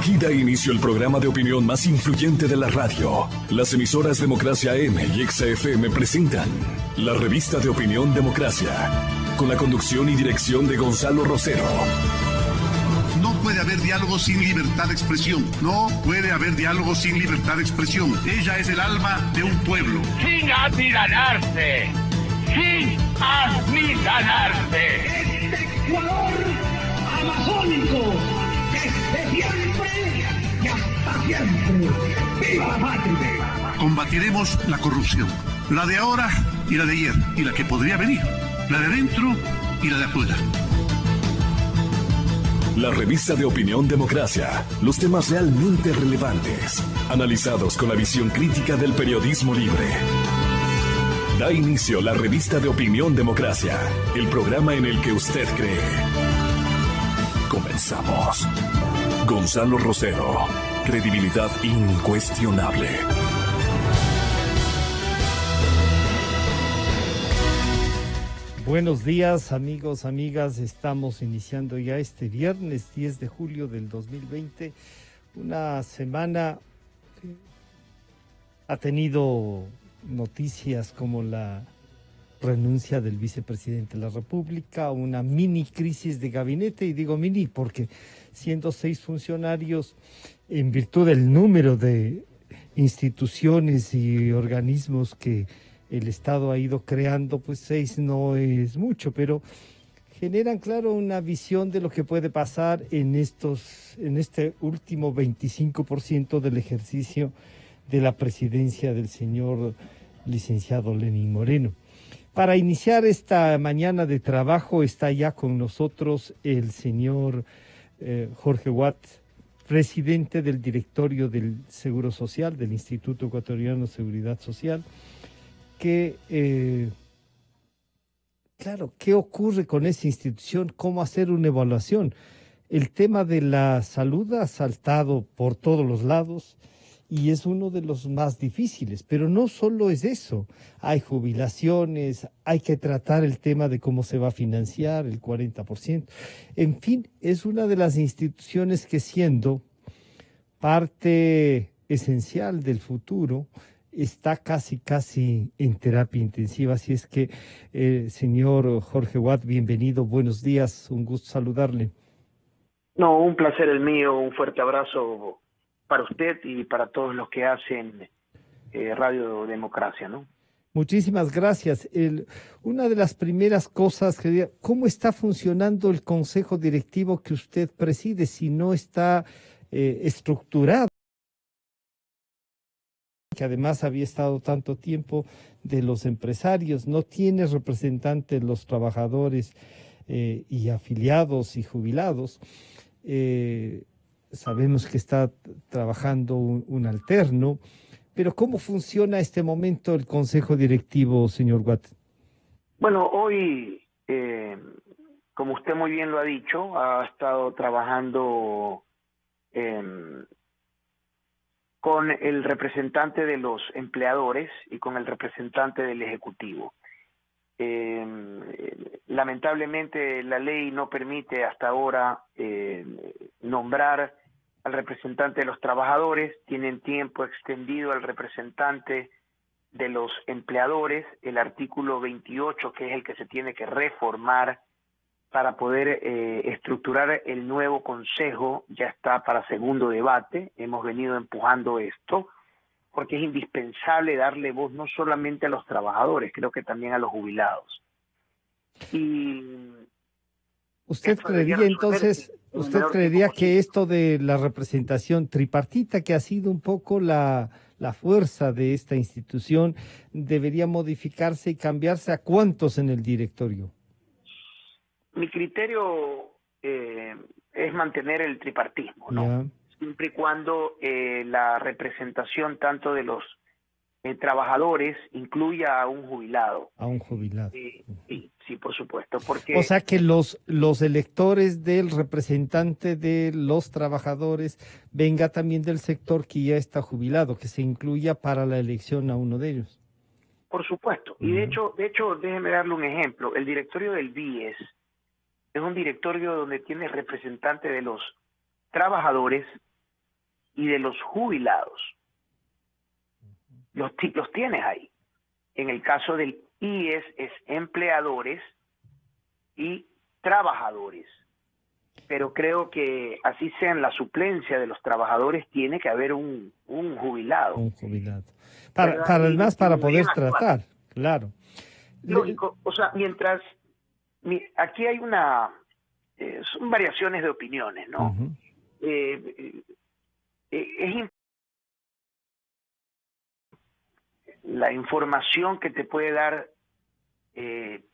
Aquí da inicio el programa de opinión más influyente de la radio. Las emisoras Democracia AM y XFM presentan la revista de opinión Democracia, con la conducción y dirección de Gonzalo Rosero. No puede haber diálogo sin libertad de expresión. No puede haber diálogo sin libertad de expresión. Ella es el alma de un pueblo. Sin amilanarse. Sin amilanarse. Este Ecuador amazónico. Desde siempre y hasta siempre. ¡Viva la patria! Combatiremos la corrupción. La de ahora y la de ayer. Y la que podría venir. La de adentro y la de afuera. La revista de opinión Democracia. Los temas realmente relevantes. Analizados con la visión crítica del periodismo libre. Da inicio la revista de opinión Democracia. El programa en el que usted cree. Comenzamos. Gonzalo Rosero. Credibilidad incuestionable. Buenos días, amigos, amigas. Estamos iniciando ya este viernes 10 de julio del 2020. Una semana que ha tenido noticias como la renuncia del vicepresidente de la República, una mini crisis de gabinete, y digo mini porque siendo 6 funcionarios, en virtud del número de instituciones y organismos que el Estado ha ido creando, pues 6 no es mucho, pero generan, claro, una visión de lo que puede pasar en este último 25% del ejercicio de la presidencia del señor licenciado Lenín Moreno. Para iniciar esta mañana de trabajo está ya con nosotros el señor Jorge Watt, presidente del directorio del Seguro Social, del Instituto Ecuatoriano de Seguridad Social. Claro, ¿qué ocurre con esa institución? ¿Cómo hacer una evaluación? El tema de la salud ha saltado por todos los lados y es uno de los más difíciles, pero no solo es eso. Hay jubilaciones, hay que tratar el tema de cómo se va a financiar el 40%. En fin, es una de las instituciones que, siendo parte esencial del futuro, está casi en terapia intensiva. Así es que, señor Jorge Watt, bienvenido, buenos días, un gusto saludarle. No, un placer el mío, un fuerte abrazo para usted y para todos los que hacen Radio Democracia, ¿no? Muchísimas gracias. Una de las primeras cosas que ¿cómo está funcionando el consejo directivo que usted preside si no está estructurado? Que además había estado tanto tiempo de los empresarios, no tiene representantes de los trabajadores y afiliados y jubilados. Sabemos que está trabajando un alterno, pero ¿cómo funciona este momento el consejo directivo, señor Watt? Bueno, hoy, como usted muy bien lo ha dicho, ha estado trabajando con el representante de los empleadores y con el representante del Ejecutivo. Lamentablemente la ley no permite hasta ahora nombrar al representante de los trabajadores, tienen tiempo extendido al representante de los empleadores, el artículo 28, que es el que se tiene que reformar para poder estructurar el nuevo consejo, ya está para segundo debate. Hemos venido empujando esto porque es indispensable darle voz no solamente a los trabajadores, creo que también a los jubilados. Y ¿Usted creería que esto de la representación tripartita, que ha sido un poco la fuerza de esta institución, debería modificarse y cambiarse? ¿A cuántos en el directorio? Mi criterio es mantener el tripartismo, ¿no? Yeah. Siempre y cuando la representación tanto de los trabajadores incluya a un jubilado. A un jubilado. Sí, por supuesto. Porque, o sea que los electores del representante de los trabajadores venga también del sector que ya está jubilado, que se incluya para la elección a uno de ellos. Por supuesto. Y de hecho, déjeme darle un ejemplo. El directorio del BIES es un directorio donde tiene representante de los trabajadores y de los jubilados. Los tienes ahí. En el caso del IES es empleadores y trabajadores. Pero creo que así sea en la suplencia de los trabajadores, tiene que haber un jubilado. Un jubilado. Además, para poder tratar, claro. Lógico, o sea, aquí hay son variaciones de opiniones, ¿no? Uh-huh. La información que te puede dar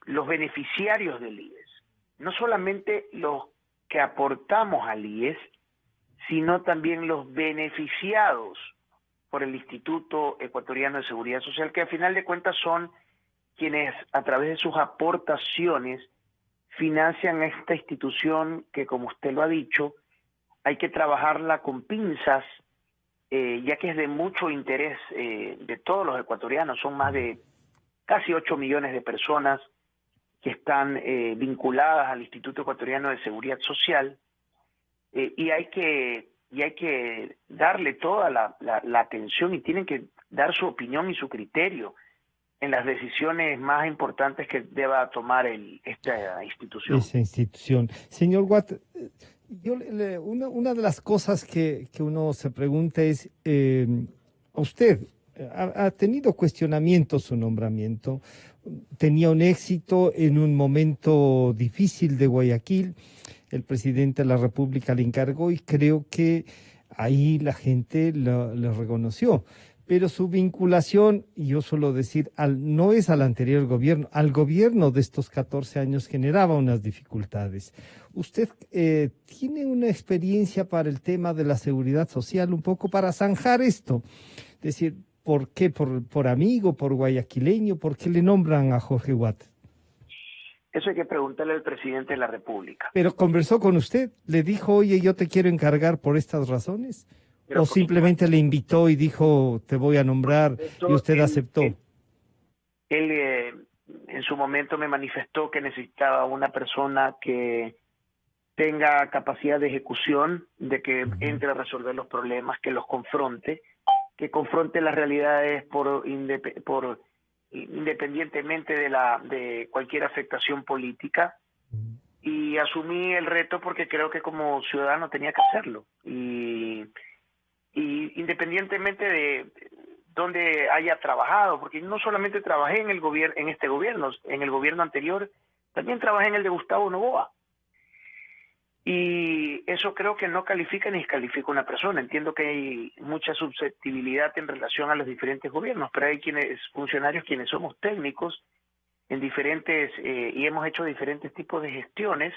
los beneficiarios del IES, no solamente los que aportamos al IES, sino también los beneficiados por el Instituto Ecuatoriano de Seguridad Social, que al final de cuentas son quienes a través de sus aportaciones financian esta institución que, como usted lo ha dicho, hay que trabajarla con pinzas, ya que es de mucho interés de todos los ecuatorianos. Son más de casi 8 millones de personas que están vinculadas al Instituto Ecuatoriano de Seguridad Social, y hay que darle toda la atención, y tienen que dar su opinión y su criterio en las decisiones más importantes que deba tomar esta institución. Esa institución. Señor Watt, una de las cosas que uno se pregunta es, usted ha tenido cuestionamientos su nombramiento, tenía un éxito en un momento difícil de Guayaquil, el presidente de la República le encargó y creo que ahí la gente lo reconoció. Pero su vinculación, y yo suelo decir, no es al anterior gobierno, al gobierno de estos 14 años generaba unas dificultades. ¿Usted tiene una experiencia para el tema de la seguridad social, un poco para zanjar esto? Es decir, ¿por qué? ¿Por amigo, por guayaquileño? ¿Por qué le nombran a Jorge Watt? Eso hay que preguntarle al presidente de la República. ¿Pero conversó con usted? ¿Le dijo, oye, yo te quiero encargar por estas razones? Pero ¿O simplemente le invitó y dijo, te voy a nombrar, y usted aceptó? Él en su momento me manifestó que necesitaba una persona que tenga capacidad de ejecución, de que entre a resolver los problemas, que los confronte, que confronte las realidades independientemente de cualquier afectación política. Y asumí el reto porque creo que como ciudadano tenía que hacerlo. Y independientemente de dónde haya trabajado, porque no solamente trabajé en este gobierno, en el gobierno anterior también trabajé en el de Gustavo Noboa, y eso creo que no califica ni descalifica a una persona. Entiendo que hay mucha susceptibilidad en relación a los diferentes gobiernos, pero hay funcionarios quienes somos técnicos en diferentes y hemos hecho diferentes tipos de gestiones.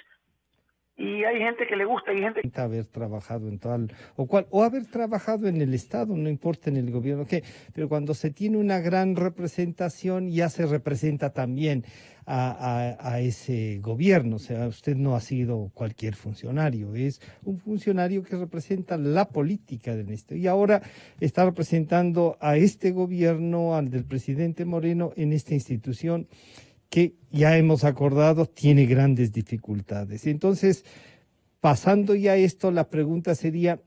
Y hay gente que le gusta, y gente que haber trabajado en tal o cual, o haber trabajado en el Estado, no importa en el gobierno qué, pero cuando se tiene una gran representación ya se representa también a ese gobierno. O sea, usted no ha sido cualquier funcionario, es un funcionario que representa la política del Estado y ahora está representando a este gobierno, al del presidente Moreno, en esta institución que ya hemos acordado tiene grandes dificultades. Entonces, pasando ya esto, la pregunta sería,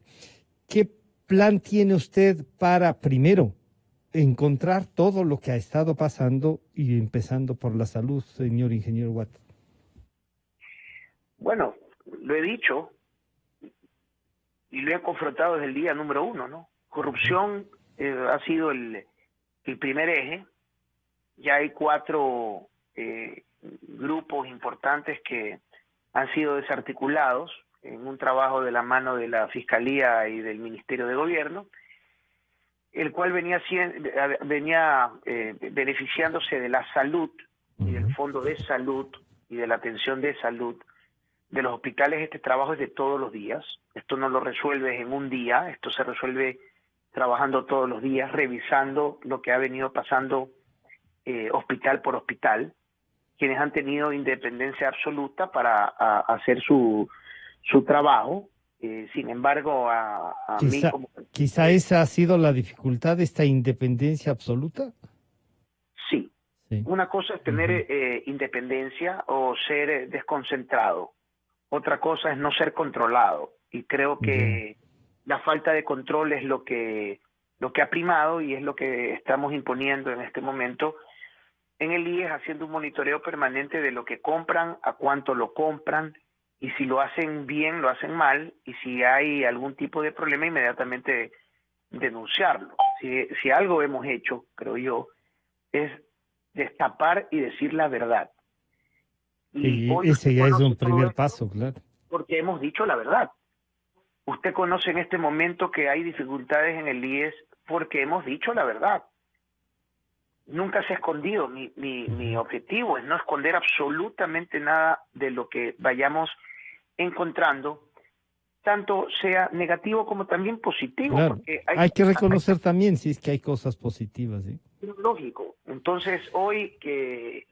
¿qué plan tiene usted para, primero, encontrar todo lo que ha estado pasando y empezando por la salud, señor ingeniero Watt? Bueno, lo he dicho y lo he confrontado desde el día número 1, ¿no? Corrupción ha sido el primer eje. Ya hay 4 grupos importantes que han sido desarticulados en un trabajo de la mano de la Fiscalía y del Ministerio de Gobierno, el cual venía beneficiándose de la salud y del Fondo de Salud y de la atención de salud de los hospitales. Este trabajo es de todos los días. Esto no lo resuelves en un día, esto se resuelve trabajando todos los días, revisando lo que ha venido pasando hospital por hospital, quienes han tenido independencia absoluta para hacer su trabajo. Sin embargo, quizá esa ha sido la dificultad, esta independencia absoluta. Sí. Una cosa es tener independencia o ser desconcentrado. Otra cosa es no ser controlado. Y creo que la falta de control es lo que ha primado y es lo que estamos imponiendo en este momento en el IES, haciendo un monitoreo permanente de lo que compran, a cuánto lo compran, y si lo hacen bien, lo hacen mal, y si hay algún tipo de problema, inmediatamente denunciarlo. Si algo hemos hecho, creo yo, es destapar y decir la verdad. Y hoy ese ya es un conoce todo primer esto paso, claro. porque hemos dicho la verdad. Usted conoce en este momento que hay dificultades en el IES porque hemos dicho la verdad. Nunca se ha escondido. Mi objetivo es no esconder absolutamente nada de lo que vayamos encontrando, tanto sea negativo como también positivo. Claro, Porque hay que reconocer también si es que hay cosas positivas, ¿sí? lógico. Entonces, hoy que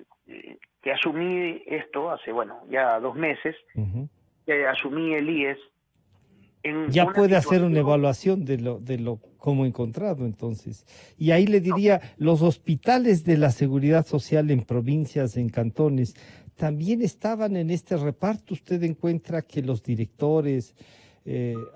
asumí esto, hace, ya 2 meses, Ujú. que asumí el IES, en Ya una puede hacer una situación- evaluación de lo como encontrado, entonces. Y ahí le diría, los hospitales de la seguridad social en provincias, en cantones, también estaban en este reparto. ¿Usted encuentra que los directores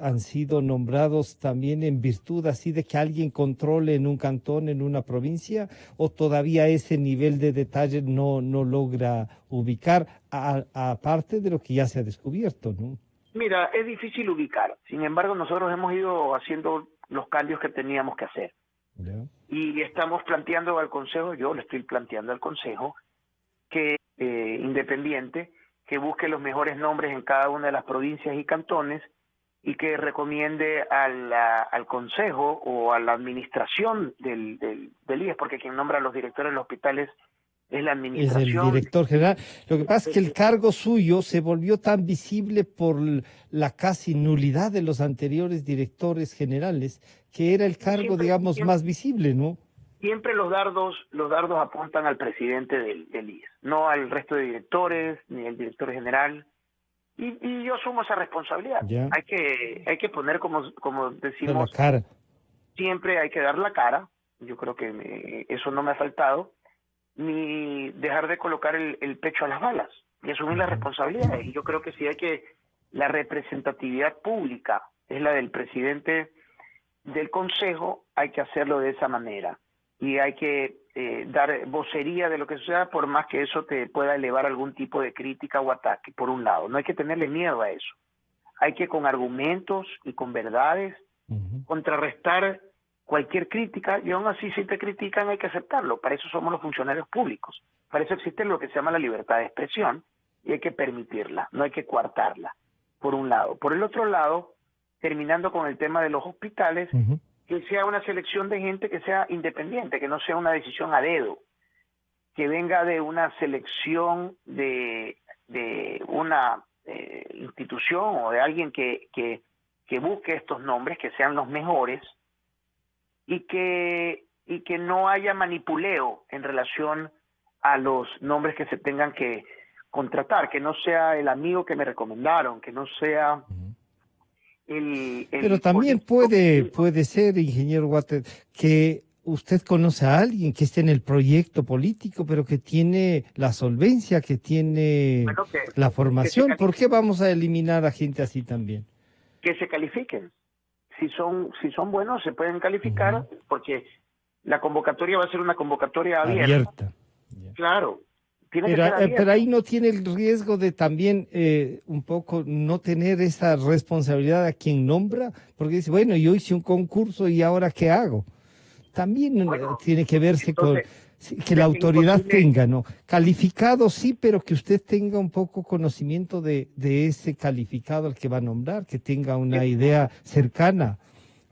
han sido nombrados también en virtud así de que alguien controle en un cantón, en una provincia, o todavía ese nivel de detalle no logra ubicar, aparte de lo que ya se ha descubierto, ¿no? Mira, es difícil ubicar. Sin embargo, nosotros hemos ido haciendo los cambios que teníamos que hacer. Ya. Y estamos planteando al Consejo, yo le estoy planteando al Consejo, que independiente, que busque los mejores nombres en cada una de las provincias y cantones y que recomiende al Consejo o a la administración del IES, porque quien nombra a los directores de los hospitales es la Es el administración. director general. Lo que pasa es que el cargo suyo se volvió tan visible por la casi nulidad de los anteriores directores generales, que era el cargo, digamos, más visible, ¿no? Siempre los dardos apuntan al presidente del IES, no al resto de directores, ni al director general. Y yo asumo esa responsabilidad. Ya. Hay que poner, como De decimos, la cara. siempre hay que dar la cara. Yo creo que eso no me ha faltado, ni dejar de colocar el pecho a las balas y asumir las responsabilidades. Y yo creo que la representatividad pública es la del presidente del Consejo, hay que hacerlo de esa manera. Y hay que dar vocería de lo que suceda, por más que eso te pueda elevar algún tipo de crítica o ataque, por un lado. No hay que tenerle miedo a eso. Hay que, con argumentos y con verdades, contrarrestar cualquier crítica, y aún así, si te critican, hay que aceptarlo. Para eso somos los funcionarios públicos. Para eso existe lo que se llama la libertad de expresión, y hay que permitirla, no hay que coartarla, por un lado. Por el otro lado, terminando con el tema de los hospitales, que sea una selección de gente que sea independiente, que no sea una decisión a dedo, que venga de una selección de una institución o de alguien que busque estos nombres, que sean los mejores, y que no haya manipuleo en relación a los nombres que se tengan que contratar, que no sea el amigo que me recomendaron, que no sea Pero también puede ser, ingeniero Water, que usted conoce a alguien que esté en el proyecto político, pero que tiene la solvencia, que tiene la formación. ¿Por qué vamos a eliminar a gente así también? Que se califiquen. Si son buenos, se pueden calificar, porque la convocatoria va a ser una convocatoria abierta. Claro. Pero ahí no tiene el riesgo de también un poco no tener esa responsabilidad a quien nombra, porque dice, bueno, yo hice un concurso y ahora ¿qué hago? También tiene que verse entonces, que la autoridad tenga, ¿no? Calificado sí, pero que usted tenga un poco conocimiento de ese calificado al que va a nombrar, que tenga una idea cercana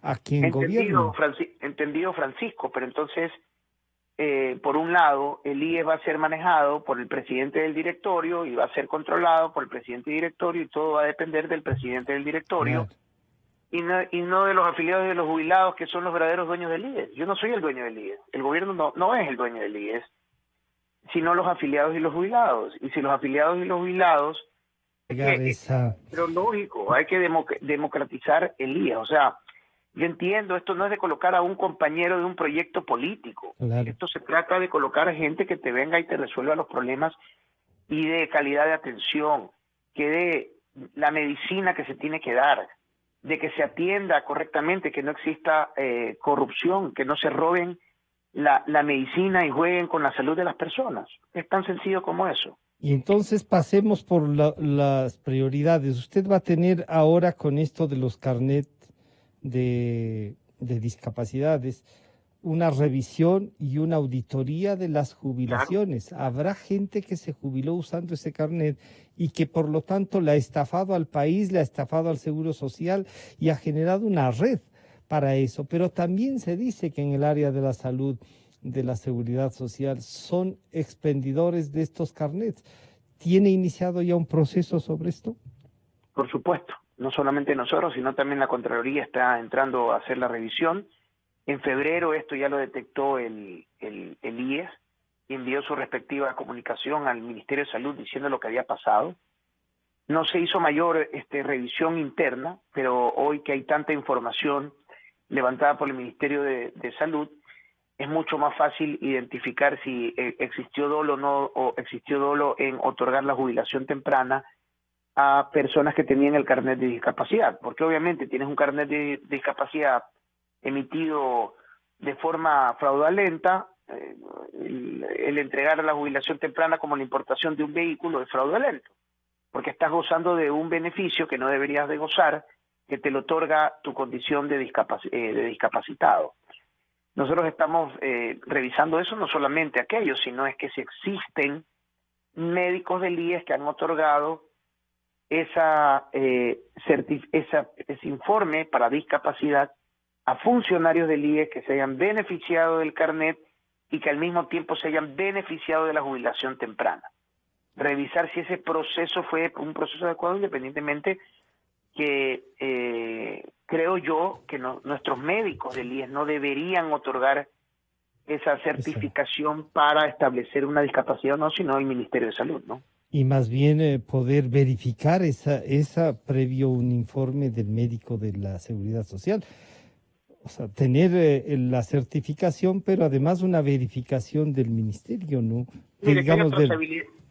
a quien gobierna. Entendido, Francisco, pero entonces, por un lado, el IES va a ser manejado por el presidente del directorio y va a ser controlado por el presidente del directorio, y todo va a depender del presidente del directorio. Claro. Y no de los afiliados y de los jubilados, que son los verdaderos dueños del IES. Yo no soy el dueño del IES. El gobierno no es el dueño del IES, sino los afiliados y los jubilados. Y si los afiliados y los jubilados... Pero lógico, hay que democratizar el IES. O sea, yo entiendo, esto no es de colocar a un compañero de un proyecto político. Claro. Esto se trata de colocar a gente que te venga y te resuelva los problemas y de calidad de atención, que dé la medicina que se tiene que dar. de que se atienda correctamente, que no exista corrupción, que no se roben la medicina y jueguen con la salud de las personas. Es tan sencillo como eso. Y entonces pasemos por las prioridades. Usted va a tener ahora con esto de los carnets de discapacidades una revisión y una auditoría de las jubilaciones. Claro. Habrá gente que se jubiló usando ese carnet y que por lo tanto le ha estafado al país, le ha estafado al Seguro Social y ha generado una red para eso. Pero también se dice que en el área de la salud, de la seguridad social, son expendidores de estos carnets. ¿Tiene iniciado ya un proceso sobre esto? Por supuesto, no solamente nosotros, sino también la Contraloría está entrando a hacer la revisión. En febrero esto ya lo detectó el IES y envió su respectiva comunicación al Ministerio de Salud diciendo lo que había pasado. No se hizo mayor revisión interna, pero hoy que hay tanta información levantada por el Ministerio de Salud, es mucho más fácil identificar si existió dolo o no, o existió dolo en otorgar la jubilación temprana a personas que tenían el carnet de discapacidad, porque obviamente tienes un carnet de discapacidad emitido de forma fraudulenta, el entregar la jubilación temprana como la importación de un vehículo es fraudulento, porque estás gozando de un beneficio que no deberías de gozar, que te lo otorga tu condición de discapacitado. Nosotros estamos revisando eso, no solamente aquello, sino es que si existen médicos del IES que han otorgado ese informe para discapacidad a funcionarios del IES que se hayan beneficiado del carnet y que al mismo tiempo se hayan beneficiado de la jubilación temprana. Revisar si ese proceso fue un proceso adecuado, independientemente que creo yo que nuestros médicos del IES no deberían otorgar esa certificación para establecer una discapacidad o no, sino el Ministerio de Salud, ¿no? Y más bien poder verificar esa previo un informe del médico de la Seguridad Social. O sea, tener la certificación, pero además una verificación del ministerio, ¿no? Mire, digamos,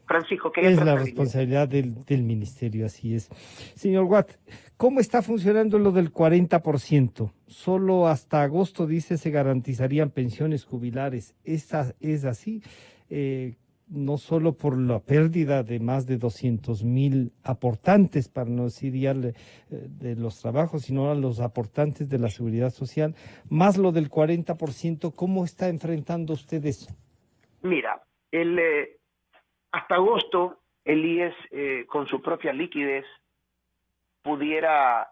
Francisco, ¿qué es la responsabilidad del ministerio, así es. Señor Watt, ¿cómo está funcionando lo del 40%? Solo hasta agosto, dice, se garantizarían pensiones jubilares. ¿Es así? No solo por la pérdida de más de 200,000 aportantes, para no decir ya de los trabajos, sino a los aportantes de la Seguridad Social, más lo del 40%, ¿cómo está enfrentando usted eso? Mira, hasta agosto el IES con su propia liquidez pudiera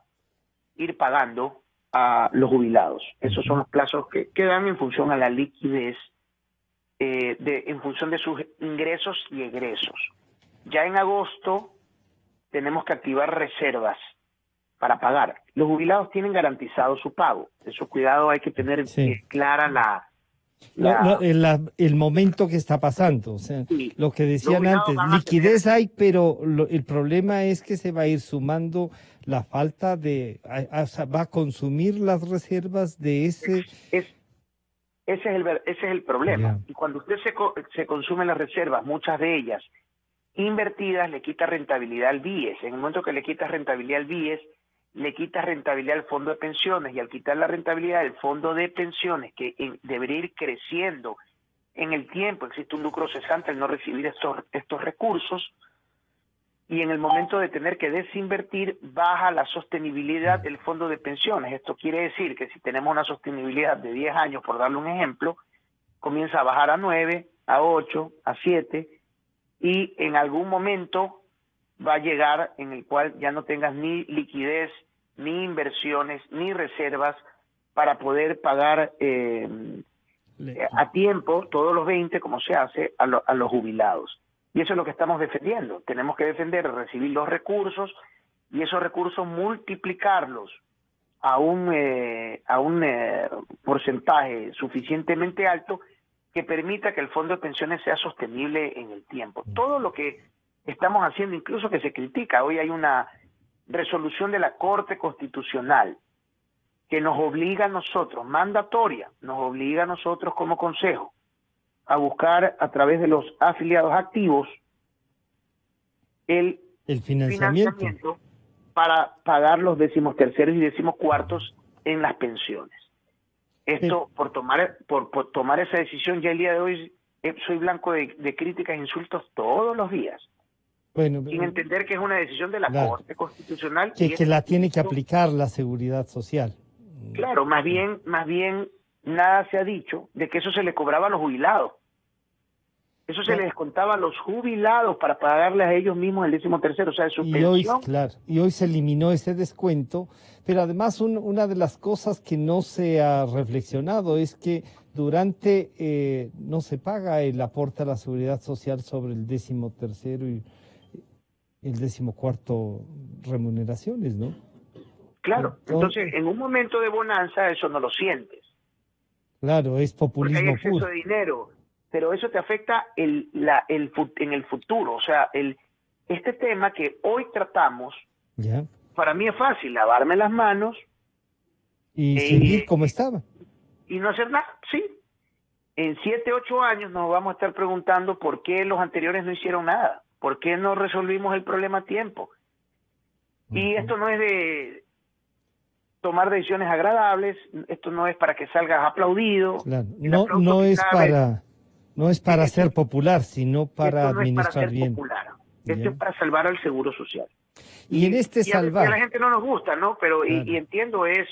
ir pagando a los jubilados. Esos son los plazos que dan en función a la liquidez, en función de sus ingresos y egresos. Ya en agosto tenemos que activar reservas para pagar. Los jubilados tienen garantizado su pago. Eso, cuidado, hay que tener clara el momento que está pasando. O sea, sí, lo que decían antes, liquidez hay, pero el problema es que se va a ir sumando la falta va a consumir las reservas de ese... Ese es el problema. Yeah. Y cuando usted se consume las reservas, muchas de ellas invertidas, le quita rentabilidad al BIES. En el momento que le quitas rentabilidad al BIES, le quitas rentabilidad al fondo de pensiones, y al quitar la rentabilidad del fondo de pensiones, que debería ir creciendo en el tiempo, existe un lucro cesante al no recibir estos recursos, y en el momento de tener que desinvertir, baja la sostenibilidad del fondo de pensiones. Esto quiere decir que si tenemos una sostenibilidad de 10 años, por darle un ejemplo, comienza a bajar a 9, a 8, a 7, y en algún momento va a llegar en el cual ya no tengas ni liquidez, ni inversiones, ni reservas para poder pagar a tiempo todos los 20, como se hace, a los jubilados. Y eso es lo que estamos defendiendo. Tenemos que defender, recibir los recursos y esos recursos multiplicarlos a un porcentaje suficientemente alto que permita que el fondo de pensiones sea sostenible en el tiempo. Todo lo que estamos haciendo, incluso que se critica, hoy hay una resolución de la Corte Constitucional que nos obliga a nosotros, mandatoria, nos obliga a nosotros como Consejo a buscar a través de los afiliados activos el financiamiento para pagar los 13º y 14º en las pensiones. Esto, por tomar esa decisión, ya el día de hoy soy blanco de críticas e insultos todos los días, Bueno, sin entender que es una decisión de la claro, Corte Constitucional. que la tiene que aplicar la Seguridad Social. Claro, más bien nada se ha dicho de que eso se le cobraba a los jubilados. Eso se le descontaba a los jubilados para pagarles a ellos mismos el 13º, o sea, de su pensión. Y hoy se eliminó ese descuento, pero además una de las cosas que no se ha reflexionado es que durante no se paga el aporte a la Seguridad Social sobre el 13º y el 14º remuneraciones, ¿no? Claro, entonces en un momento de bonanza eso no lo sientes. Claro, es populismo porque hay exceso puro. de dinero, pero eso te afecta en el futuro. O sea, este tema que hoy tratamos, ¿Ya? para mí es fácil, lavarme las manos Y seguir como estaba. y no hacer nada, sí. En 7, 8 años nos vamos a estar preguntando por qué los anteriores no hicieron nada, por qué no resolvimos el problema a tiempo. Y esto no es de tomar decisiones agradables, esto no es para que salgas aplaudido. Claro. El aplauso No que es cabe- para ser popular, sino para esto no es para administrar ser bien. popular, esto Ya. es para salvar al Seguro Social. Y en este a veces a la salvar, gente no nos gusta, ¿no? Pero Claro. y entiendo es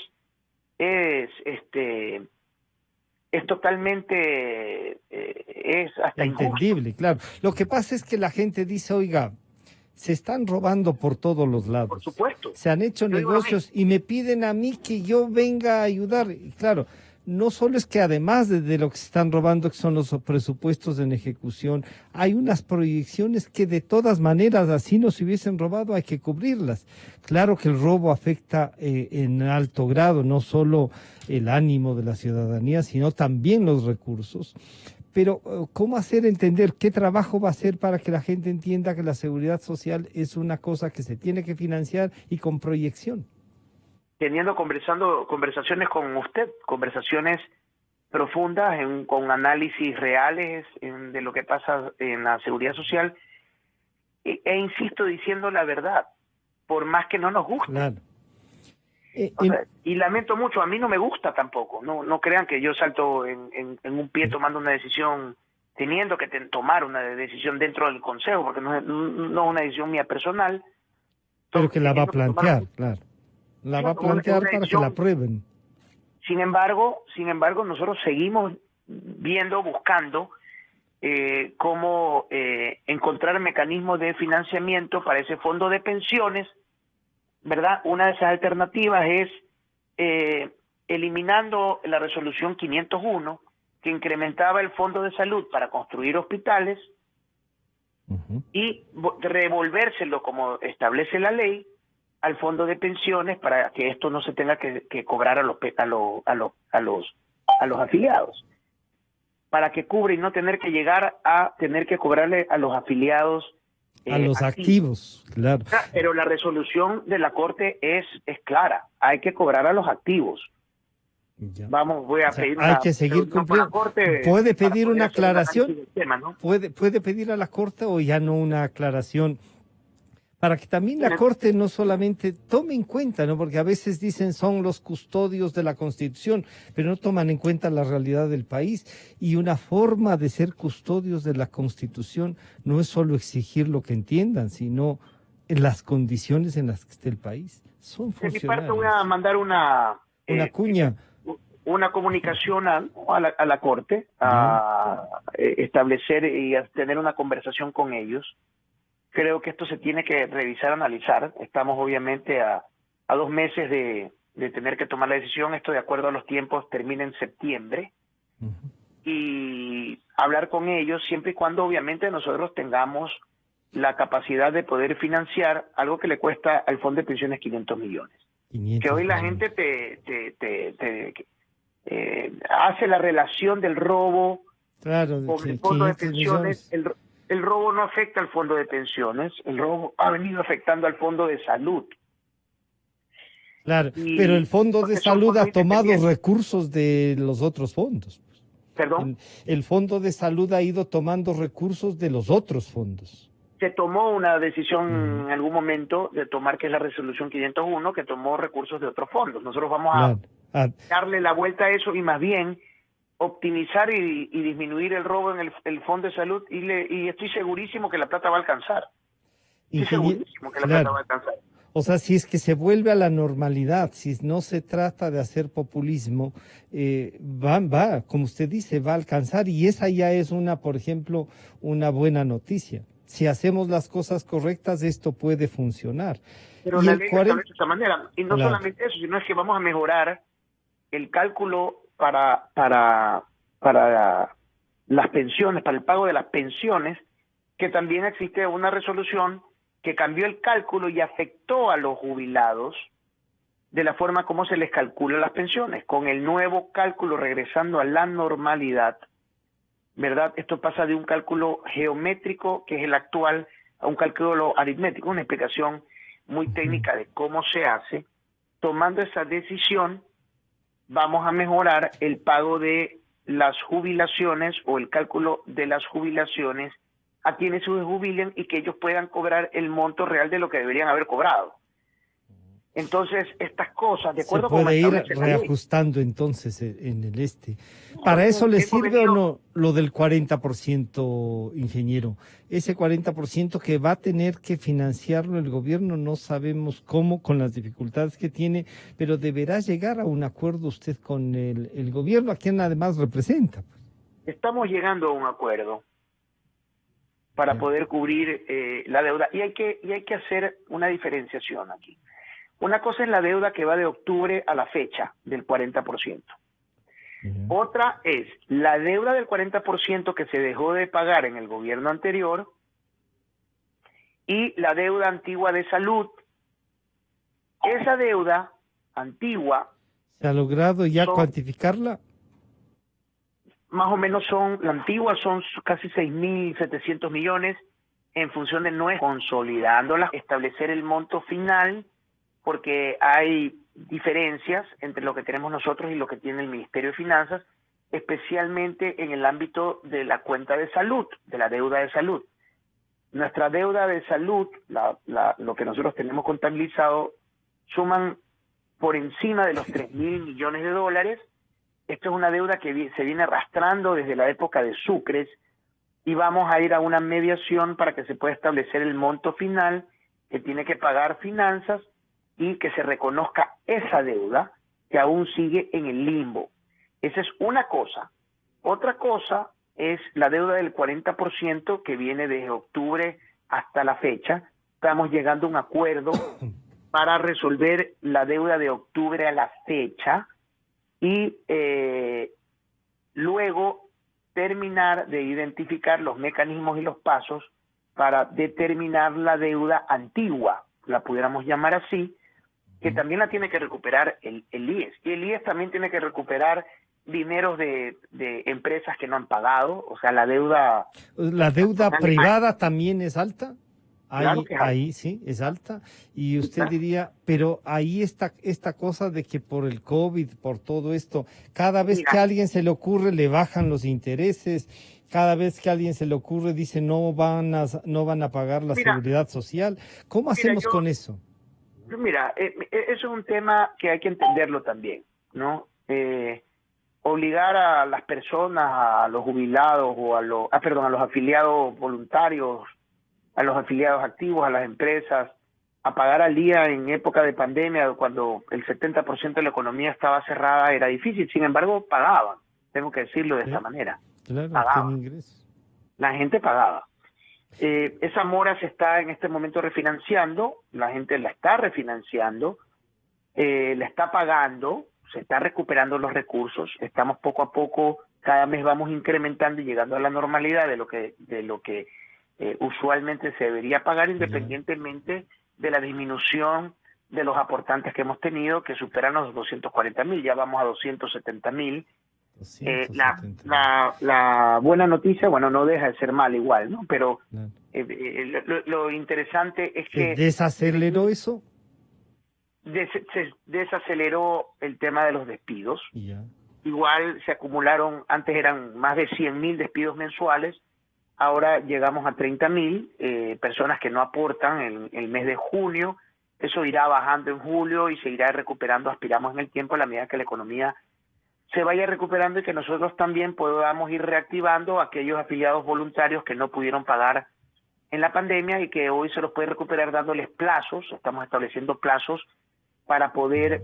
totalmente es hasta injusto. entendible, claro. Lo que pasa es que la gente dice, oiga, se están robando por todos los lados. Por supuesto. Se han hecho Yo digo negocios y me piden a mí que yo venga a ayudar. Y claro, no solo es que además de lo que se están robando, que son los presupuestos en ejecución, hay unas proyecciones que de todas maneras, así no se hubiesen robado, hay que cubrirlas. Claro que el robo afecta en alto grado, no solo el ánimo de la ciudadanía, sino también los recursos. Pero, ¿cómo hacer entender qué trabajo va a hacer para que la gente entienda que la seguridad social es una cosa que se tiene que financiar y con proyección? Conversaciones con usted, conversaciones profundas, con análisis reales de lo que pasa en la seguridad social, e insisto diciendo la verdad, por más que no nos guste. Claro. O sea, y lamento mucho, a mí no me gusta tampoco, no crean que yo salto en un pie tomando una decisión, teniendo que tomar una decisión dentro del Consejo, porque no es una decisión mía personal. Pero que la va a Teniendo que plantear, tomar- claro. La Sí, va a plantear una para que decisión. la aprueben. Sin embargo, nosotros seguimos buscando cómo encontrar mecanismos de financiamiento para ese fondo de pensiones, ¿verdad? Una de esas alternativas es eliminando la resolución 501, que incrementaba el fondo de salud para construir hospitales, y revolvérselo, como establece la ley, al fondo de pensiones para que esto no se tenga que cobrar a los afiliados, para que cubra y no tener que llegar a tener que cobrarle a los afiliados A los activos, claro. Pero la resolución de la Corte es clara, hay que cobrar a los activos. Ya. Voy a pedir hay que seguir reunión con la cumpliendo. Corte ¿Puede para pedir poder una hacer un análisis aclaración? del tema, ¿no? ¿Puede pedir a la Corte o ya no una aclaración? Para que también la Mira. Corte no solamente tome en cuenta, ¿no? Porque a veces dicen son los custodios de la Constitución, pero no toman en cuenta la realidad del país. Y una forma de ser custodios de la Constitución no es solo exigir lo que entiendan, sino en las condiciones en las que esté el país. Son De mi parte funcionarios. voy a mandar una cuña. una comunicación a la Corte, a establecer y a tener una conversación con ellos. Creo que esto se tiene que revisar, analizar. Estamos obviamente a 2 meses de tener que tomar la decisión. Esto, de acuerdo a los tiempos, termina en septiembre. Y hablar con ellos siempre y cuando obviamente nosotros tengamos la capacidad de poder financiar algo que le cuesta al Fondo de Pensiones 500 millones. 500 Que hoy la millones. gente hace la relación del robo Claro, con sí, el Fondo de 500 Pensiones. millones. El robo no afecta al Fondo de Pensiones, el robo ha venido afectando al Fondo de Salud. Claro, Y- pero el Fondo de porque son Salud ha fondos tomado independientes. recursos de los otros fondos. Perdón. El Fondo de Salud ha ido tomando recursos de los otros fondos. Se tomó una decisión en algún momento de tomar, que es la resolución 501, que tomó recursos de otros fondos. Nosotros vamos a darle la vuelta a eso y más bien optimizar y disminuir el robo en el Fondo de Salud, y estoy segurísimo que la plata va a alcanzar. Estoy segurísimo que la plata va a alcanzar. O sea, si es que se vuelve a la normalidad, si no se trata de hacer populismo, como usted dice, va a alcanzar, y esa ya es por ejemplo, una buena noticia. Si hacemos las cosas correctas, esto puede funcionar. Pero la ley establece de esta manera, y no solamente eso, sino es que vamos a mejorar el cálculo para las pensiones, para el pago de las pensiones, que también existe una resolución que cambió el cálculo y afectó a los jubilados de la forma como se les calcula las pensiones. Con el nuevo cálculo, regresando a la normalidad, ¿verdad? Esto pasa de un cálculo geométrico, que es el actual, a un cálculo aritmético, una explicación muy técnica de cómo se hace. Tomando esa decisión, vamos a mejorar el pago de las jubilaciones o el cálculo de las jubilaciones a quienes se jubilen, y que ellos puedan cobrar el monto real de lo que deberían haber cobrado. Entonces, estas cosas, de acuerdo con... Se puede ir reajustando entonces en el ¿Para eso le sirve o no lo del 40%, ingeniero? Ese 40% que va a tener que financiarlo el gobierno, no sabemos cómo, con las dificultades que tiene, pero deberá llegar a un acuerdo usted con el gobierno, a quien además representa. Estamos llegando a un acuerdo para poder cubrir la deuda, y hay que hacer una diferenciación aquí. Una cosa es la deuda que va de octubre a la fecha, del 40%. Otra es la deuda del 40% que se dejó de pagar en el gobierno anterior, y la deuda antigua de salud. Esa deuda antigua... ¿Se ha logrado ya cuantificarla? Más o menos la antigua son casi 6.700 millones, en función de no consolidándolas, establecer el monto final, porque hay diferencias entre lo que tenemos nosotros y lo que tiene el Ministerio de Finanzas, especialmente en el ámbito de la cuenta de salud, de la deuda de salud. Nuestra deuda de salud, lo que nosotros tenemos contabilizado, suman por encima de los 3.000 millones de dólares. Esto es una deuda que se viene arrastrando desde la época de Sucres, y vamos a ir a una mediación para que se pueda establecer el monto final que tiene que pagar Finanzas, y que se reconozca esa deuda que aún sigue en el limbo. Esa es una cosa. Otra cosa es la deuda del 40% que viene desde octubre hasta la fecha. Estamos llegando a un acuerdo para resolver la deuda de octubre a la fecha, y luego terminar de identificar los mecanismos y los pasos para determinar la deuda antigua, la pudiéramos llamar así, que también la tiene que recuperar el IES. Y el IES también tiene que recuperar dineros de empresas que no han pagado, o sea, la deuda... ¿La deuda privada también es alta? Claro que ahí sí, es alta. Y usted diría, pero ahí está esta cosa de que por el COVID, por todo esto, cada vez que a alguien se le ocurre, le bajan los intereses, cada vez que a alguien se le ocurre, dice no van a pagar la seguridad social. ¿Cómo hacemos con eso? Mira, eso es un tema que hay que entenderlo también, ¿no? Obligar a las personas, a los jubilados o a los afiliados voluntarios, a los afiliados activos, a las empresas, a pagar al día en época de pandemia, cuando el 70% de la economía estaba cerrada, era difícil. Sin embargo, pagaban, tengo que decirlo de esta manera. Claro, pagaban. La gente pagaba. Esa mora se está en este momento refinanciando, la gente la está refinanciando, la está pagando, se está recuperando los recursos, estamos poco a poco, cada mes vamos incrementando y llegando a la normalidad de lo que usualmente se debería pagar, independientemente de la disminución de los aportantes que hemos tenido, que superan los 240.000, ya vamos a 270.000. La buena noticia, bueno, no deja de ser mal igual, ¿no? Pero lo interesante es que... ¿Se desaceleró eso? Se desaceleró el tema de los despidos. Yeah. Igual se acumularon, antes eran más de 100.000 despidos mensuales, Ahora llegamos a 30,000 personas que no aportan en el mes de junio. Eso irá bajando en julio y se irá recuperando, aspiramos en el tiempo, a la medida que la economía se vaya recuperando y que nosotros también podamos ir reactivando a aquellos afiliados voluntarios que no pudieron pagar en la pandemia y que hoy se los puede recuperar dándoles plazos. Estamos estableciendo plazos para poder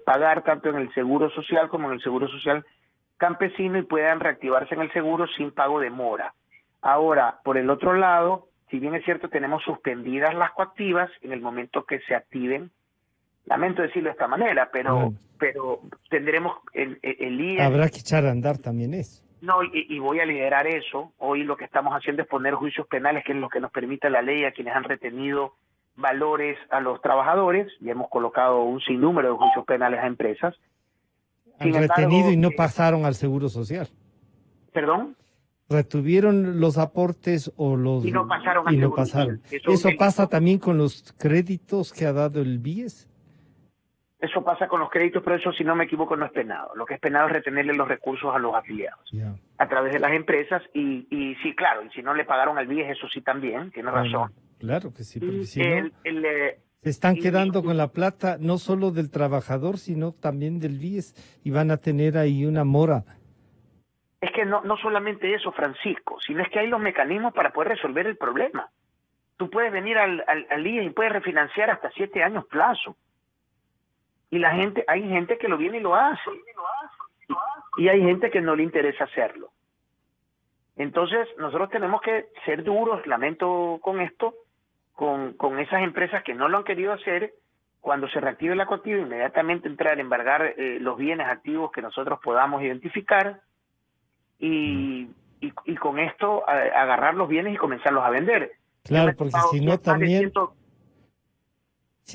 pagar tanto en el Seguro Social como en el Seguro Social Campesino y puedan reactivarse en el seguro sin pago de mora. Ahora, por el otro lado, si bien es cierto, tenemos suspendidas las coactivas en el momento que se activen. Lamento decirlo de esta manera, pero tendremos el IES. Habrá que echar a andar también eso. No, y voy a liderar eso. Hoy lo que estamos haciendo es poner juicios penales, que es lo que nos permite la ley, a quienes han retenido valores a los trabajadores, y hemos colocado un sinnúmero de juicios penales a empresas. Han retenido y no pasaron al Seguro Social. ¿Perdón? Retuvieron los aportes o los y no pasaron. Y no pasaron. ¿Eso pasa también con los créditos que ha dado el BIES? Eso pasa con los créditos, pero eso, si no me equivoco, no es penado. Lo que es penado es retenerle los recursos a los afiliados a través de las empresas. Y sí, claro, y si no le pagaron al BIES, eso sí también, tiene razón. Claro que sí, porque si no, se están quedando con la plata no solo del trabajador, sino también del BIES, y van a tener ahí una mora. Es que no solamente eso, Francisco, sino es que hay los mecanismos para poder resolver el problema. Tú puedes venir al IES y puedes refinanciar hasta 7 años plazo. Y hay gente que lo viene y lo hace. Y hay gente que no le interesa hacerlo. Entonces, nosotros tenemos que ser duros, lamento con esto, con esas empresas que no lo han querido hacer. Cuando se reactive la coactiva, inmediatamente entrar a embargar los bienes activos que nosotros podamos identificar y con esto agarrar los bienes y comenzarlos a vender. Claro, porque si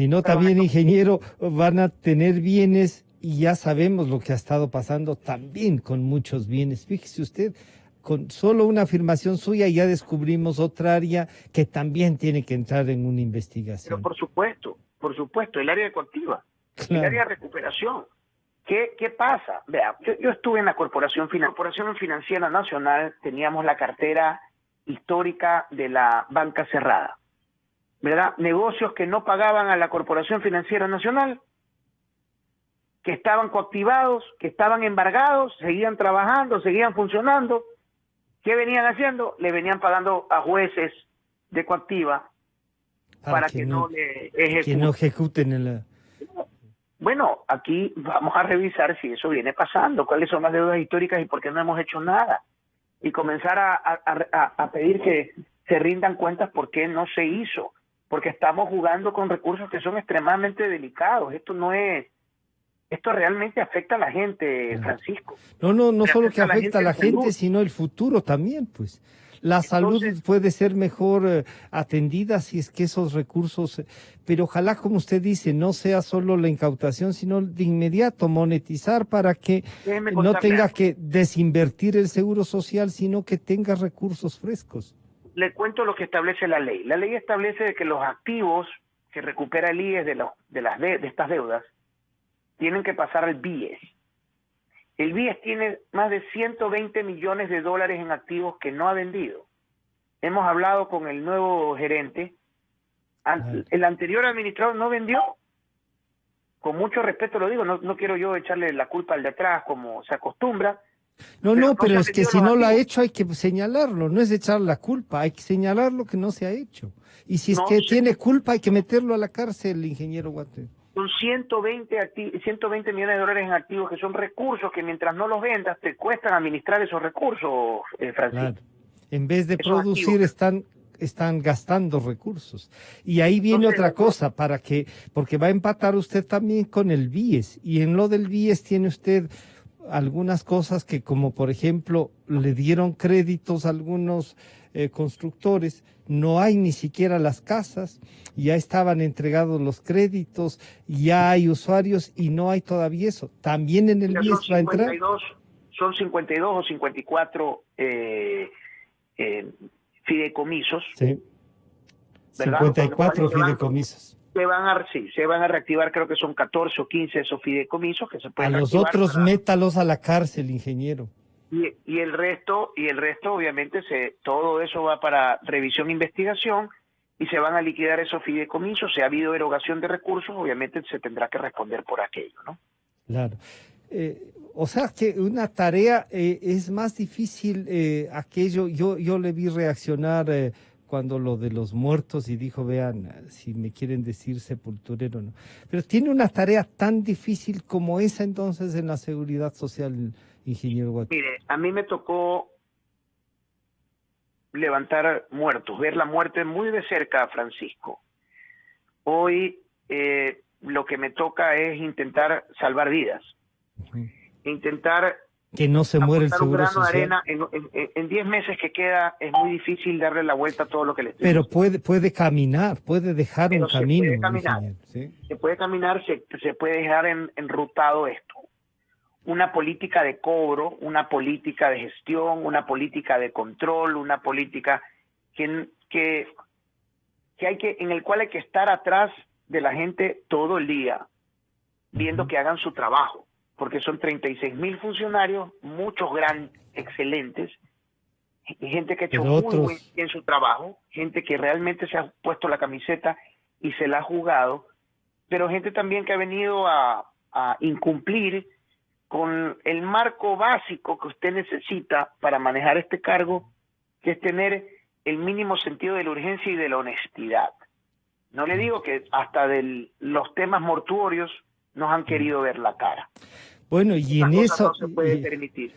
no también, ingeniero, van a tener bienes, y ya sabemos lo que ha estado pasando también con muchos bienes. Fíjese usted, con solo una afirmación suya ya descubrimos otra área que también tiene que entrar en una investigación. Pero por supuesto, el área de coactiva, el área de recuperación. ¿Qué pasa? Vea, yo estuve en la Corporación Financiera Nacional, teníamos la cartera histórica de la banca cerrada, ¿verdad? Negocios que no pagaban a la Corporación Financiera Nacional, que estaban coactivados, que estaban embargados, seguían trabajando, seguían funcionando. ¿Qué venían haciendo? Le venían pagando a jueces de coactiva para que no le ejecuten. Que no ejecuten el... Bueno, aquí vamos a revisar si eso viene pasando, cuáles son las deudas históricas y por qué no hemos hecho nada. Y comenzar a pedir que se rindan cuentas por qué no se hizo. Porque estamos jugando con recursos que son extremadamente delicados. Esto realmente afecta a la gente, Francisco. No solo que afecta a la gente, sino el futuro también, pues. La salud puede ser mejor atendida si es que esos recursos, pero ojalá, como usted dice, no sea solo la incautación, sino de inmediato monetizar para que no tenga que desinvertir el seguro social, sino que tenga recursos frescos. Le cuento lo que establece la ley. La ley establece que los activos que recupera el IES de estas deudas tienen que pasar al BIES. El BIES tiene más de 120 millones de dólares en activos que no ha vendido. Hemos hablado con el nuevo gerente. El anterior administrador no vendió. Con mucho respeto lo digo, no quiero yo echarle la culpa al de atrás como se acostumbra. Pero es que si no lo ha hecho hay que señalarlo, no es echar la culpa, hay que señalar lo que no se ha hecho. Y si es que tiene culpa hay que meterlo a la cárcel, ingeniero Guate. Son 120 millones de dólares en activos que son recursos que mientras no los vendas te cuestan administrar esos recursos, Francisco. Claro. En vez de producir están gastando recursos. Y ahí viene otra cosa, porque va a empatar usted también con el BIES. Y en lo del BIES tiene usted algunas cosas que, como por ejemplo, le dieron créditos a algunos constructores, no hay ni siquiera las casas, ya estaban entregados los créditos, ya hay usuarios y no hay todavía eso. También en el BIES va a entrar. Son 52 o 54 fideicomisos. Sí. 54 fideicomisos. Se van a reactivar, creo que son 14 o 15 esos fideicomisos que se pueden reactivar. A los otros métalos a la cárcel, ingeniero. Y el resto obviamente todo eso va para revisión e investigación y se van a liquidar esos fideicomisos. Si ha habido erogación de recursos, obviamente se tendrá que responder por aquello, ¿no? Claro. O sea que una tarea es más difícil aquello. Yo le vi reaccionar cuando lo de los muertos y dijo, vean, si me quieren decir sepulturero o no. Pero tiene una tarea tan difícil como esa entonces en la seguridad social, ingeniero Guate. Mire, a mí me tocó levantar muertos, ver la muerte muy de cerca, Francisco. Hoy lo que me toca es intentar salvar vidas. Intentar que no se muere el aportar un seguro grano social. de arena. En 10 meses que queda es muy difícil darle la vuelta a todo lo que le estoy Pero diciendo. puede caminar, puede dejar Pero un se camino. puede caminar. Ingeniero, ¿sí? Se puede caminar, se puede dejar enrutado esto. Una política de cobro, una política de gestión, una política de control, una política en el cual hay que estar atrás de la gente todo el día, viendo que hagan su trabajo, porque son 36,000 funcionarios, muchos excelentes, gente que ha hecho muy bien su trabajo, gente que realmente se ha puesto la camiseta y se la ha jugado, pero gente también que ha venido a incumplir con el marco básico que usted necesita para manejar este cargo, que es tener el mínimo sentido de la urgencia y de la honestidad. No le digo que hasta los temas mortuorios nos han querido ver la cara. Bueno, y en eso no se puede permitir.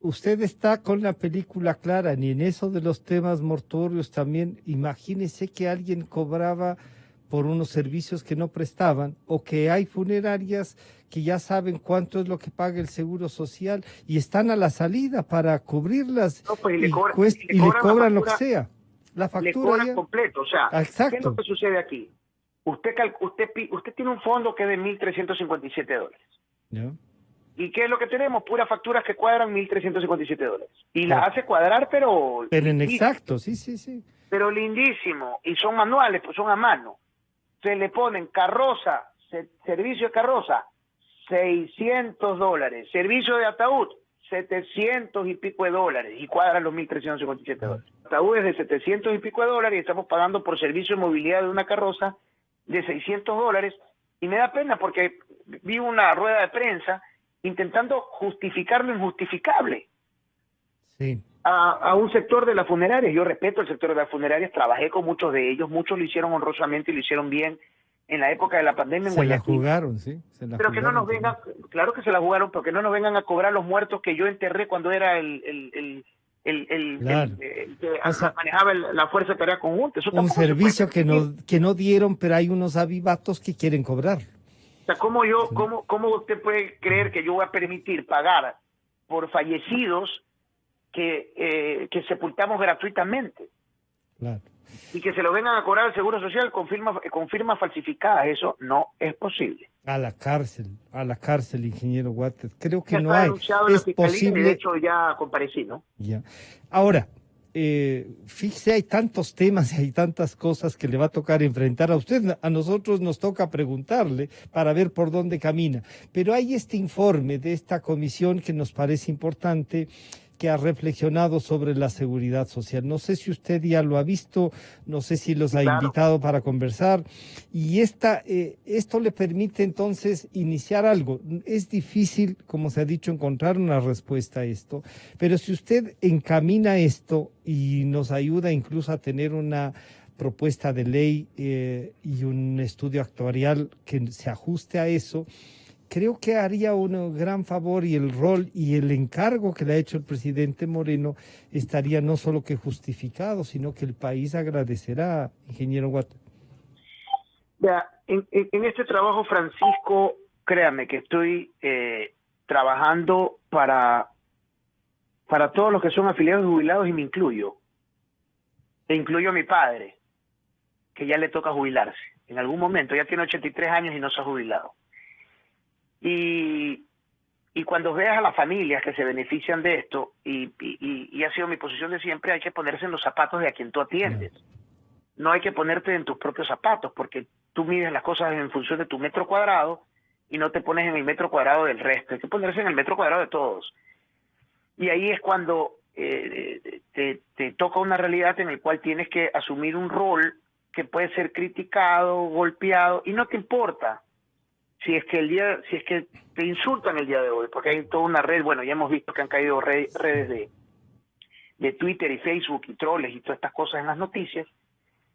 Usted está con la película clara, ni en eso de los temas mortuorios también. Imagínese que alguien cobraba por unos servicios que no prestaban, o que hay funerarias que ya saben cuánto es lo que paga el Seguro Social y están a la salida para cubrirlas, No, pues, y le cobran lo que sea. La factura le cobran ya completo. O sea, exacto. ¿qué es lo que sucede aquí? Usted tiene un fondo que es de $1,357. ¿Ya? ¿Y qué es lo que tenemos? Puras facturas que cuadran $1,357. Y las hace cuadrar, pero en exacto, sí. Pero lindísimo. Y son manuales, pues son a mano. Se le ponen carroza, servicio de carroza, $600. Servicio de ataúd, $700 y pico, y cuadran los $1,357. Ataúd es de $700 y pico, y estamos pagando por servicio de movilidad de una carroza de $600. Y me da pena porque vi una rueda de prensa intentando justificar lo injustificable. Sí. A un sector de las funerarias. Yo respeto el sector de las funerarias, trabajé con muchos de ellos, muchos lo hicieron honrosamente y lo hicieron bien en la época de la pandemia en Guayaquil. Se la jugaron, sí. Pero que no nos vengan, claro que se la jugaron, pero que no nos vengan a cobrar los muertos que yo enterré cuando era el que manejaba la Fuerza de Tarea Conjunta. Eso un servicio que no dieron, pero hay unos avivatos que quieren cobrar. O sea, ¿cómo usted puede creer que yo voy a permitir pagar por fallecidos que sepultamos gratuitamente? Claro. Y que se lo vengan a cobrar al Seguro Social con firmas falsificadas? Eso no es posible. A la cárcel, ingeniero Guates. Creo que ya no está hay. Denunciado Es posible. de hecho, ya comparecí, ¿no? Ya. Ahora, fíjese, hay tantos temas y hay tantas cosas que le va a tocar enfrentar a usted. A nosotros nos toca preguntarle para ver por dónde camina. Pero hay este informe de esta comisión que nos parece importante, que ha reflexionado sobre la seguridad social. No sé si usted ya lo ha visto, no sé si los ha invitado para conversar. Y esto le permite entonces iniciar algo. Es difícil, como se ha dicho, encontrar una respuesta a esto, pero si usted encamina esto y nos ayuda incluso a tener una propuesta de ley y un estudio actuarial que se ajuste a eso, creo que haría un gran favor, y el rol y el encargo que le ha hecho el presidente Moreno estaría no solo que justificado, sino que el país agradecerá, ingeniero Guate. Ya, en este trabajo, Francisco, créame que estoy trabajando para todos los que son afiliados y jubilados, y me incluyo. E incluyo a mi padre, que ya le toca jubilarse. En algún momento, ya tiene 83 años y no se ha jubilado. Y cuando veas a las familias que se benefician de esto, y ha sido mi posición de siempre, hay que ponerse en los zapatos de a quien tú atiendes. No hay que ponerte en tus propios zapatos, porque tú mides las cosas en función de tu metro cuadrado y no te pones en el metro cuadrado del resto. Hay que ponerse en el metro cuadrado de todos. Y ahí es cuando te toca una realidad en la cual tienes que asumir un rol que puede ser criticado, golpeado, y no te importa si es que te insultan el día de hoy, porque hay toda una red, bueno, ya hemos visto que han caído redes de Twitter y Facebook y troles y todas estas cosas en las noticias,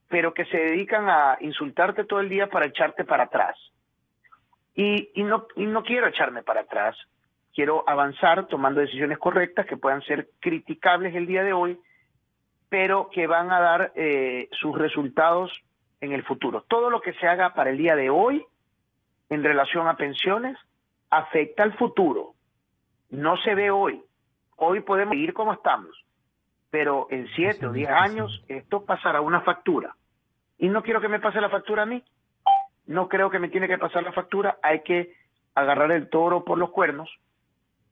pero que se dedican a insultarte todo el día para echarte para atrás. Y no quiero echarme para atrás, quiero avanzar tomando decisiones correctas que puedan ser criticables el día de hoy, pero que van a dar sus resultados en el futuro. Todo lo que se haga para el día de hoy en relación a pensiones afecta al futuro. No se ve hoy. Hoy podemos seguir como estamos, pero en 7 o 10 años esto pasará una factura. Y no quiero que me pase la factura a mí. No creo que me tiene que pasar la factura. Hay que agarrar el toro por los cuernos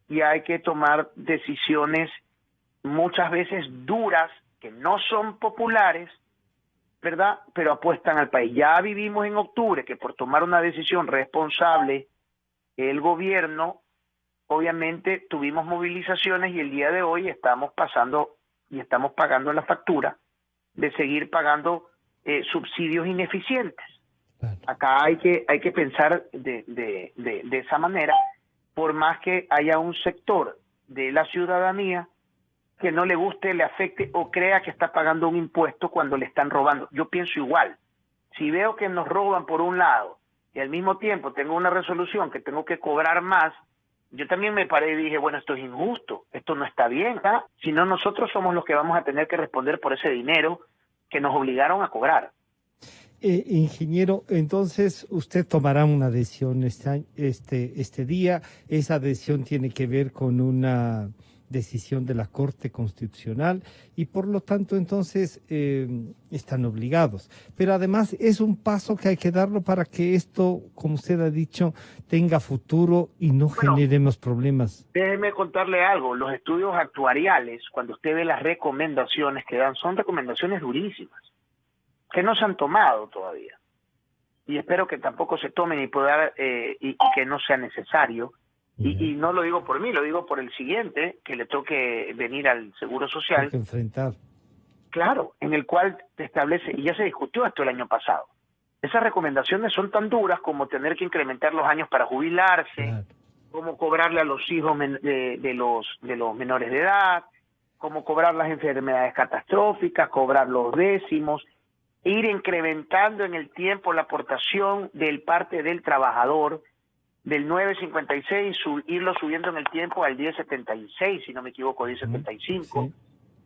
y hay que tomar decisiones muchas veces duras, que no son populares, ¿verdad? Pero apuestan al país. Ya vivimos en octubre que por tomar una decisión responsable, el gobierno, obviamente tuvimos movilizaciones y el día de hoy estamos pasando y estamos pagando la factura de seguir pagando subsidios ineficientes. Acá hay que pensar de esa manera, por más que haya un sector de la ciudadanía que no le guste, le afecte o crea que está pagando un impuesto cuando le están robando. Yo pienso igual. Si veo que nos roban por un lado y al mismo tiempo tengo una resolución que tengo que cobrar más, yo también me paré y dije, bueno, esto es injusto, esto no está bien, ¿verdad? Si no, nosotros somos los que vamos a tener que responder por ese dinero que nos obligaron a cobrar. Ingeniero, entonces usted tomará una decisión este día. Esa decisión tiene que ver con una decisión de la Corte Constitucional y por lo tanto entonces están obligados. Pero además es un paso que hay que darlo para que esto, como usted ha dicho, tenga futuro y no generemos problemas. Déjeme contarle algo. Los estudios actuariales, cuando usted ve las recomendaciones que dan, son recomendaciones durísimas, que no se han tomado todavía. Y espero que tampoco se tomen y que no sea necesario. Y no lo digo por mí, lo digo por el siguiente, que le toque venir al Seguro Social. Hay que enfrentar. Claro, en el cual te establece, y ya se discutió esto el año pasado, esas recomendaciones son tan duras como tener que incrementar los años para jubilarse, claro, como cobrarle a los hijos de los menores de edad, como cobrar las enfermedades catastróficas, cobrar los décimos, ir incrementando en el tiempo la aportación del parte del trabajador, del 9.56, irlo subiendo en el tiempo al 10.76, si no me equivoco, 10.75. Sí.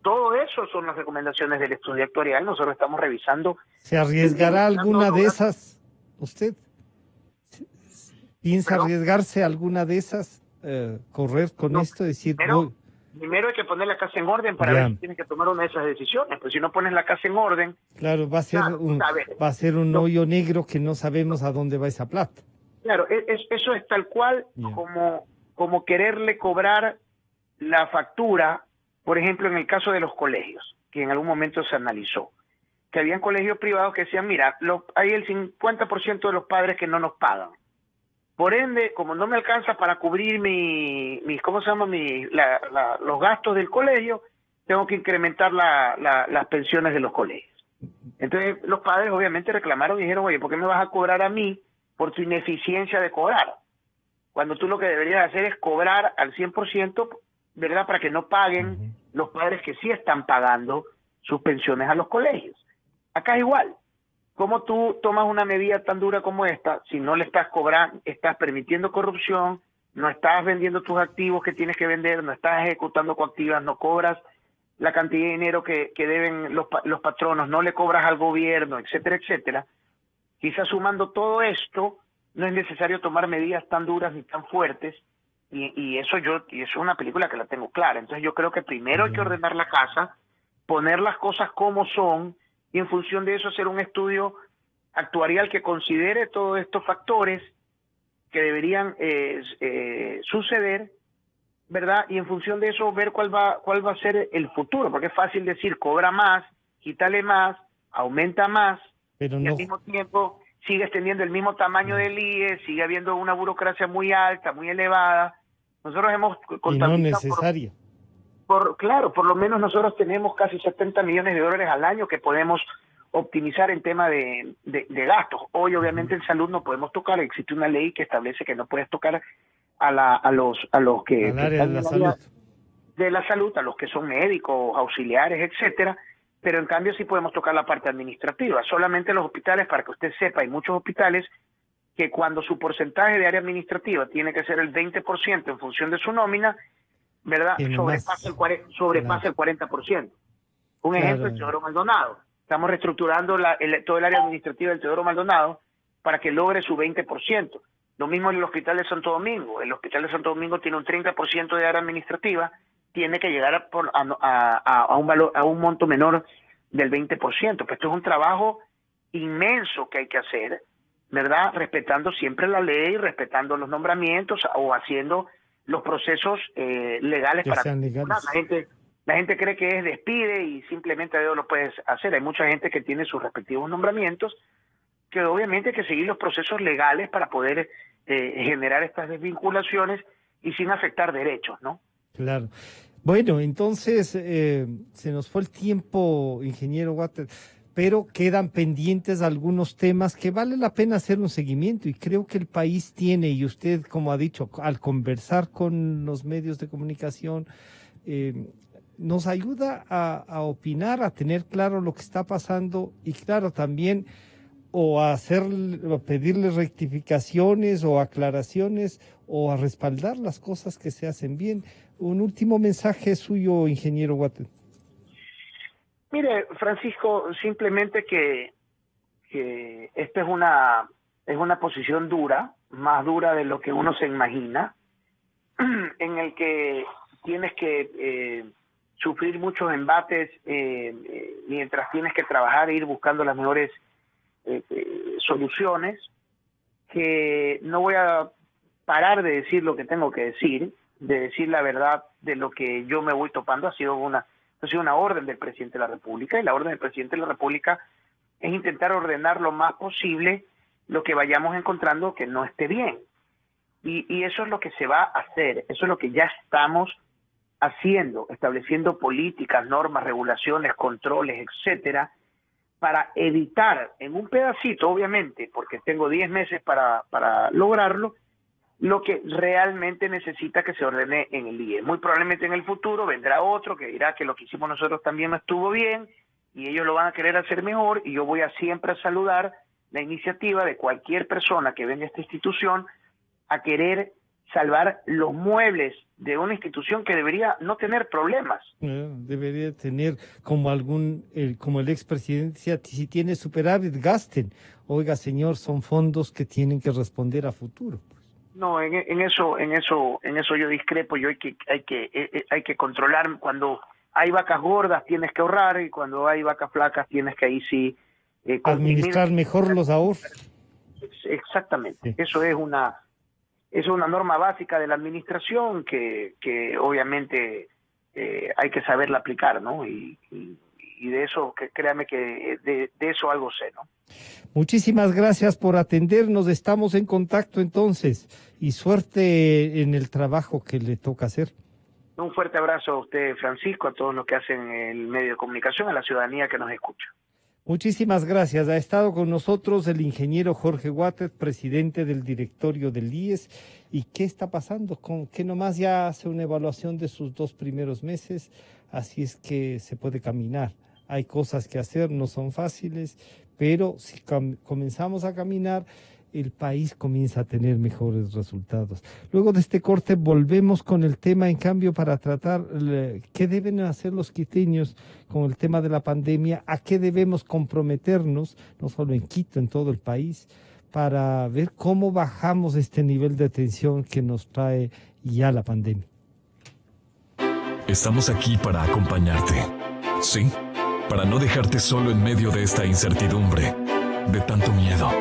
Todo eso son las recomendaciones del estudio actuarial. Nosotros estamos revisando. ¿Se arriesgará alguna de esas? ¿Usted piensa arriesgarse a alguna de esas? ¿Correr con esto? Decir, primero hay que poner la casa en orden para ver si tienes que tomar una de esas decisiones. Pues si no pones la casa en orden... Claro, va a ser un hoyo negro que no sabemos a dónde va esa plata. Claro, eso es tal cual como quererle cobrar la factura, por ejemplo, en el caso de los colegios, que en algún momento se analizó, que habían colegios privados que decían, mira, hay el 50% de los padres que no nos pagan. Por ende, como no me alcanza para cubrir los gastos del colegio, tengo que incrementar las pensiones de los colegios. Entonces, los padres obviamente reclamaron y dijeron, oye, ¿por qué me vas a cobrar a mí por tu ineficiencia de cobrar? Cuando tú lo que deberías hacer es cobrar al 100%, ¿verdad? Para que no paguen los padres que sí están pagando sus pensiones a los colegios. Acá es igual. ¿Cómo tú tomas una medida tan dura como esta si no le estás cobrando, estás permitiendo corrupción, no estás vendiendo tus activos que tienes que vender, no estás ejecutando coactivas, no cobras la cantidad de dinero que deben los patronos, no le cobras al gobierno, etcétera, etcétera? Quizás sumando todo esto, no es necesario tomar medidas tan duras ni tan fuertes, y eso es una película que la tengo clara. Entonces yo creo que primero hay que ordenar la casa, poner las cosas como son, y en función de eso hacer un estudio actuarial que considere todos estos factores que deberían suceder, ¿verdad? Y en función de eso ver cuál va a ser el futuro, porque es fácil decir cobra más, quítale más, aumenta más, pero y al mismo tiempo sigues teniendo el mismo tamaño del IE, sigue habiendo una burocracia muy alta, muy elevada. Nosotros hemos contabilizado... Y no necesaria. Claro, por lo menos nosotros tenemos casi 70 millones de dólares al año que podemos optimizar en tema de gastos. Hoy, obviamente, en salud no podemos tocar. Existe una ley que establece que no puedes tocar a los que Al área de la salud. De la salud, a los que son médicos, auxiliares, etcétera, pero en cambio sí podemos tocar la parte administrativa. Solamente los hospitales, para que usted sepa, hay muchos hospitales que cuando su porcentaje de área administrativa tiene que ser el 20% en función de su nómina, ¿verdad? Sobrepasa el 40%. Un ejemplo, el Teodoro Maldonado. Estamos reestructurando todo el área administrativa del Teodoro Maldonado para que logre su 20%. Lo mismo en el Hospital de Santo Domingo. El Hospital de Santo Domingo tiene un 30% de área administrativa, tiene que llegar a un monto menor del 20%. Pues esto es un trabajo inmenso que hay que hacer, ¿verdad? Respetando siempre la ley, respetando los nombramientos o haciendo los procesos legales para sean legales. La gente cree que es despide y simplemente lo puedes hacer. Hay mucha gente que tiene sus respectivos nombramientos, que obviamente hay que seguir los procesos legales para poder generar estas desvinculaciones y sin afectar derechos, ¿no? Claro. Bueno, entonces se nos fue el tiempo, ingeniero Water, pero quedan pendientes algunos temas que vale la pena hacer un seguimiento y creo que el país tiene, y usted, como ha dicho, al conversar con los medios de comunicación, nos ayuda a opinar, a tener claro lo que está pasando y claro, también o a pedirle rectificaciones o aclaraciones o a respaldar las cosas que se hacen bien. Un último mensaje suyo, ingeniero Water. Mire, Francisco, simplemente que esta es una posición dura, más dura de lo que uno se imagina, en el que tienes que sufrir muchos embates mientras tienes que trabajar e ir buscando las mejores soluciones, que no voy a parar de decir lo que tengo que decir, de decir la verdad de lo que yo me voy topando. Ha sido una orden del presidente de la República, y la orden del presidente de la República es intentar ordenar lo más posible lo que vayamos encontrando que no esté bien. Y eso es lo que se va a hacer, eso es lo que ya estamos haciendo, estableciendo políticas, normas, regulaciones, controles, etcétera, para evitar en un pedacito, obviamente, porque tengo 10 meses para lograrlo, lo que realmente necesita que se ordene en el IE. Muy probablemente en el futuro vendrá otro que dirá que lo que hicimos nosotros también no estuvo bien y ellos lo van a querer hacer mejor, y yo voy a siempre saludar la iniciativa de cualquier persona que venga a esta institución a querer salvar los muebles de una institución que debería no tener problemas. Debería tener como como el expresidente decía, si tiene superávit, gasten. Oiga, señor, son fondos que tienen que responder a futuro. No, en eso yo discrepo. Hay que controlar. Cuando hay vacas gordas tienes que ahorrar, y cuando hay vacas flacas tienes que ahí sí administrar mejor los ahorros. Exactamente. Sí. Eso es una norma básica de la administración que obviamente hay que saberla aplicar, ¿no? Y de eso, créame que de eso algo sé, ¿no? Muchísimas gracias por atendernos. Estamos en contacto entonces y suerte en el trabajo que le toca hacer. Un fuerte abrazo a usted, Francisco, a todos los que hacen el medio de comunicación, a la ciudadanía que nos escucha. Muchísimas gracias. Ha estado con nosotros el ingeniero Jorge Water, presidente del directorio del IES. ¿Y qué está pasando? Con que nomás ya hace una evaluación de sus 2 primeros meses, así es que se puede caminar. Hay cosas que hacer, no son fáciles, pero si comenzamos a caminar, el país comienza a tener mejores resultados. Luego de este corte volvemos con el tema, en cambio, para tratar qué deben hacer los quiteños con el tema de la pandemia, a qué debemos comprometernos, no solo en Quito, en todo el país, para ver cómo bajamos este nivel de tensión que nos trae ya la pandemia. Estamos aquí para acompañarte. Sí, para no dejarte solo en medio de esta incertidumbre, de tanto miedo.